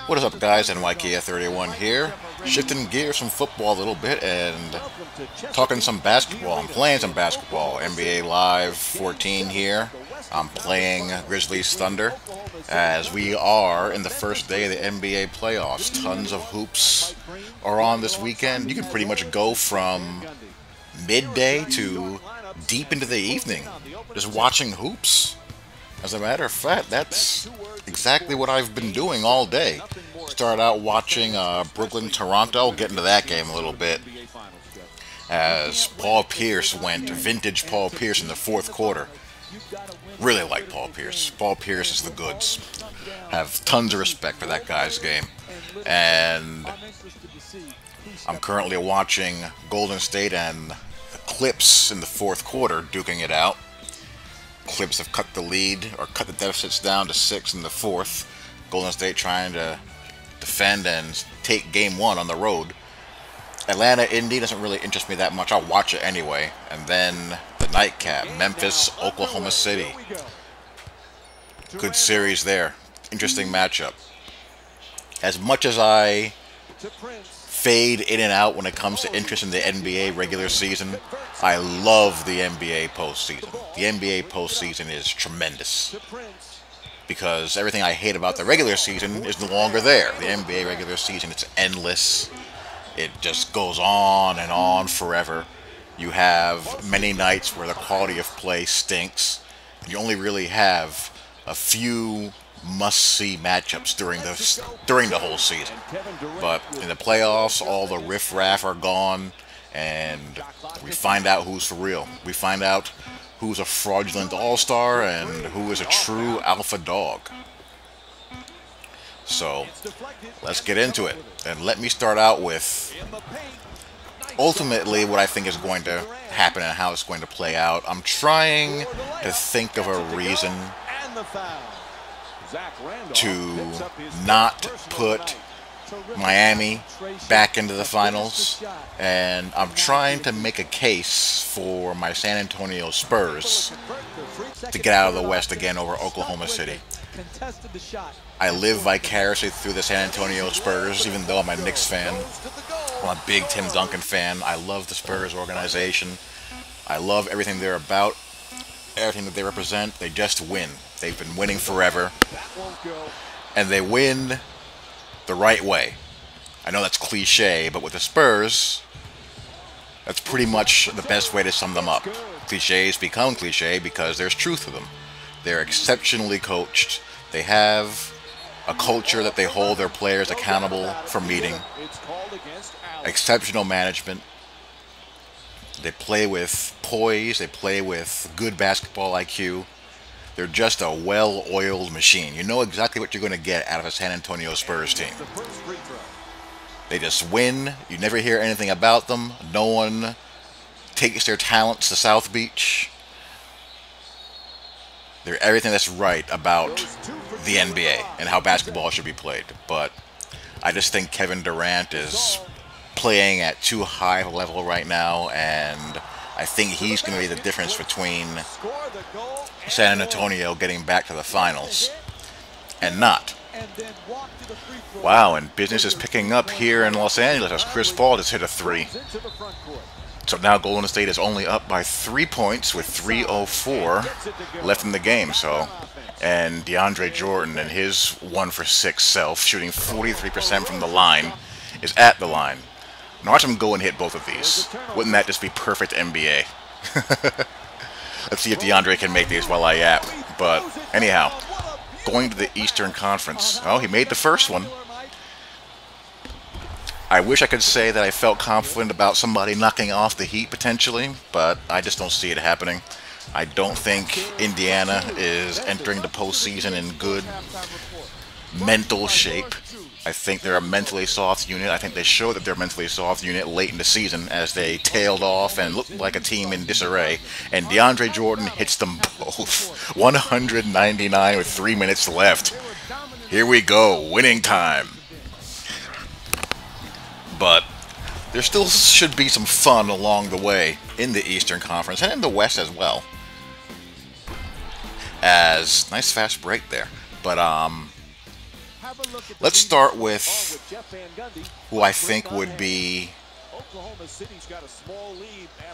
What is up, guys? NYKF31 here, shifting gears from football a little bit and talking some basketball. I'm playing some basketball. NBA Live 14 here. I'm playing Grizzlies Thunder as we are in the first day of the NBA playoffs. Tons of hoops are on this weekend. You can pretty much go from midday to deep into the evening just watching hoops. As a matter of fact, that's exactly what I've been doing all day. Started out watching Brooklyn-Toronto. I'll get into that game a little bit. As Paul Pierce went vintage Paul Pierce in the fourth quarter. Really like Paul Pierce. Paul Pierce is the goods. Have tons of respect for that guy's game. And I'm currently watching Golden State and the Clips in the fourth quarter duking it out. Clips have cut the lead, or cut the deficits down to 6 in the fourth. Golden State trying to defend and take game one on the road. Atlanta, Indy doesn't really interest me that much. I'll watch it anyway. And then the nightcap, Memphis, Oklahoma City. Good series there. Interesting matchup. As much as I fade in and out when it comes to interest in the NBA regular season, I love the NBA postseason. The NBA postseason is tremendous because everything I hate about the regular season is no longer there. The NBA regular season, it's endless. It just goes on and on forever. You have many nights where the quality of play stinks. You only really have a few must-see matchups during the whole season. But in the playoffs, all the riff-raff are gone, and we find out who's for real. We find out who's a fraudulent all-star and who is a true alpha dog. So, let's get into it. And let me start out with ultimately what I think is going to happen and how it's going to play out. I'm trying to think of a reason to not put Miami back into the finals, and I'm trying to make a case for my San Antonio Spurs to get out of the West again over Oklahoma City. I live vicariously through the San Antonio Spurs, even though I'm a Knicks fan. I'm a big Tim Duncan fan. I love the Spurs organization. I love everything they're about, everything that they represent. They just win. They've been winning forever, and they win the right way. I know that's cliche, but with the Spurs, that's pretty much the best way to sum them up. Cliches become cliche because there's truth to them. They're exceptionally coached. They have a culture that they hold their players accountable for meeting. Exceptional management. They play with poise. They play with good basketball IQ. They're just a well-oiled machine. You know exactly what you're going to get out of a San Antonio Spurs team. They just win. You never hear anything about them. No one takes their talents to South Beach. They're everything that's right about the NBA and how basketball should be played. But I just think Kevin Durant is playing at too high a level right now, and I think he's going to be the difference between San Antonio getting back to the finals and not. Wow, and business is picking up here in Los Angeles as Chris Paul just hit a three. So now Golden State is only up by 3 points with 3:04 left in the game. And DeAndre Jordan and his 1-for-6 self, shooting 43% from the line, is at the line. Now watch him go and hit both of these. Wouldn't that just be perfect NBA? Let's see if DeAndre can make these while I yap. But anyhow, going to the Eastern Conference. Oh, he made the first one. I wish I could say that I felt confident about somebody knocking off the Heat potentially, but I just don't see it happening. I don't think Indiana is entering the postseason in good mental shape. I think they're a mentally soft unit. I think they showed that they're a mentally soft unit late in the season as they tailed off and looked like a team in disarray. And DeAndre Jordan hits them both. 199 with 3 minutes left. Here we go, winning time. But there still should be some fun along the way in the Eastern Conference and in the West as well. As nice fast break there. But Let's start with who I think would be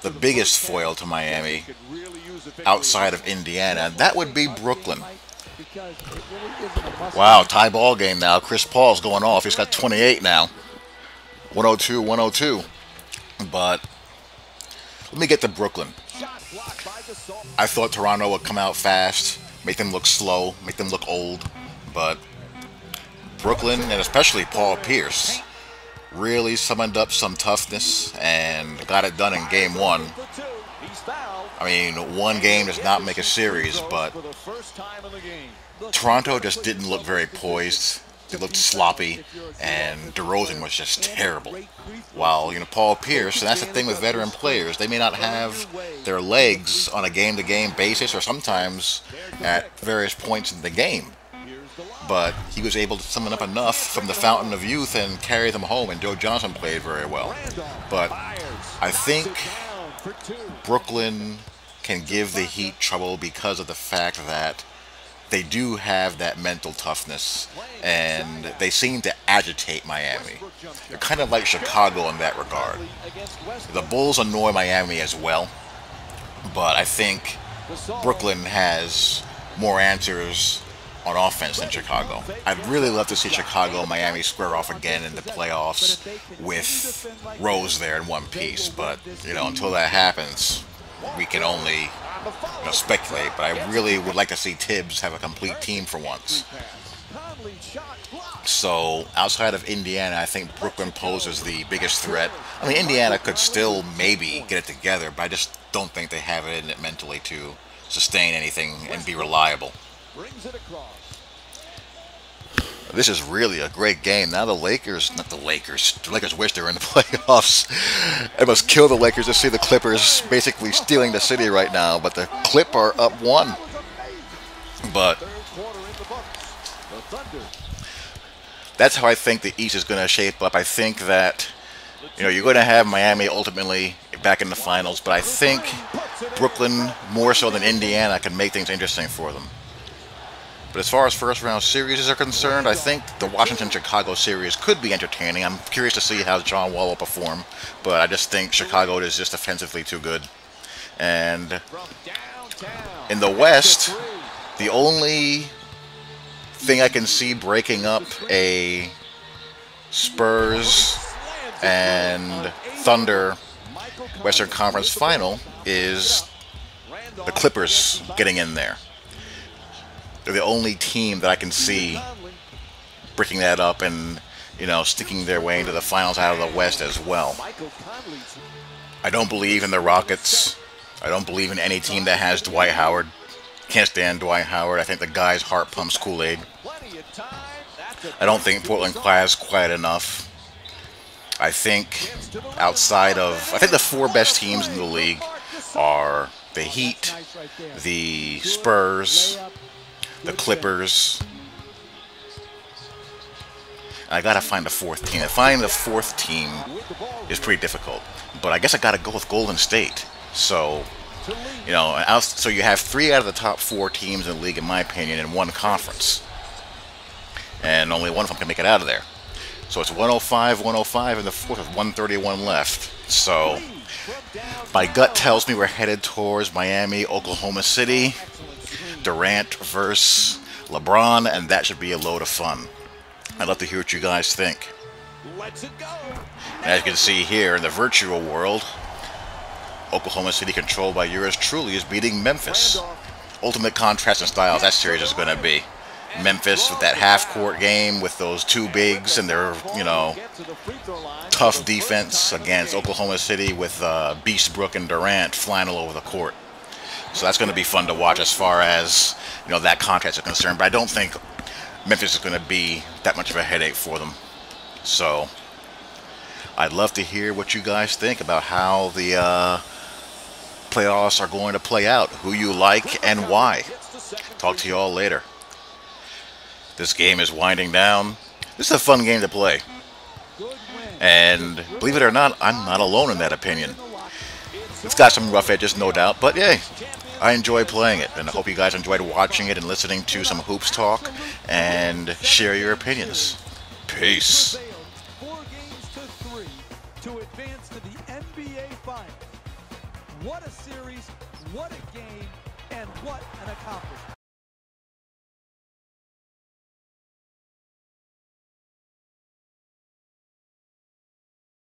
the biggest foil to Miami outside of Indiana, and that would be Brooklyn. Wow, tie ball game now. Chris Paul's going off. He's got 28 now. 102-102. But let me get to Brooklyn. I thought Toronto would come out fast, make them look slow, make them look old, but Brooklyn, and especially Paul Pierce, really summoned up some toughness and got it done in game one. I mean, one game does not make a series, but Toronto just didn't look very poised. They looked sloppy, and DeRozan was just terrible. While, Paul Pierce, and that's the thing with veteran players, they may not have their legs on a game-to-game basis or sometimes at various points in the game. But he was able to summon up enough from the fountain of youth and carry them home, and Joe Johnson played very well. But I think Brooklyn can give the Heat trouble because of the fact that they do have that mental toughness, and they seem to agitate Miami. They're kind of like Chicago in that regard. The Bulls annoy Miami as well, but I think Brooklyn has more answers on offense than Chicago. I'd really love to see Chicago and Miami square off again in the playoffs with Rose there in one piece, but until that happens, we can only speculate. But I really would like to see Tibbs have a complete team for once. So outside of Indiana, I think Brooklyn poses the biggest threat. I mean, Indiana could still maybe get it together, but I just don't think they have it in it mentally to sustain anything and be reliable. This is really a great game. Now the Lakers wish they were in the playoffs. It must kill the Lakers to see the Clippers basically stealing the city right now, but the Clip are up 1. But that's how I think the East is going to shape up. I think that you're going to have Miami ultimately back in the finals, but I think Brooklyn, more so than Indiana, can make things interesting for them. But as far as first-round series are concerned, I think the Washington-Chicago series could be entertaining. I'm curious to see how John Wall will perform, but I just think Chicago is just offensively too good. And in the West, the only thing I can see breaking up a Spurs and Thunder Western Conference final is the Clippers getting in there. They're the only team that I can see breaking that up and, sticking their way into the finals out of the West as well. I don't believe in the Rockets. I don't believe in any team that has Dwight Howard. Can't stand Dwight Howard. I think the guy's heart pumps Kool-Aid. I don't think Portland has quite enough. I think the 4 best teams in the league are the Heat, the Spurs, the Clippers. I gotta find a 4th team. Finding the 4th team is pretty difficult, but I guess I gotta go with Golden State. So, so you have 3 out of the top 4 teams in the league, in my opinion, in one conference, and only one of them can make it out of there. So it's 105-105 in the 4th with 131 left. So my gut tells me we're headed towards Miami, Oklahoma City. Durant versus LeBron, and that should be a load of fun. I'd love to hear what you guys think. As you can see here in the virtual world, Oklahoma City, controlled by yours truly, is beating Memphis. Ultimate contrast in styles that series is going to be. Memphis with that half-court game with those 2 bigs and their, tough defense against Oklahoma City with Beastbrook and Durant flying all over the court. So that's going to be fun to watch as far as, that contrast is concerned. But I don't think Memphis is going to be that much of a headache for them. So I'd love to hear what you guys think about how the playoffs are going to play out, who you like and why. Talk to you all later. This game is winding down. This is a fun game to play. And believe it or not, I'm not alone in that opinion. It's got some rough edges, no doubt, but yeah, I enjoy playing it, and I hope you guys enjoyed watching it and listening to some hoops talk, and share your opinions. Peace. 4-3 to advance to the NBA Finals. What a series, what a game, and what an accomplishment.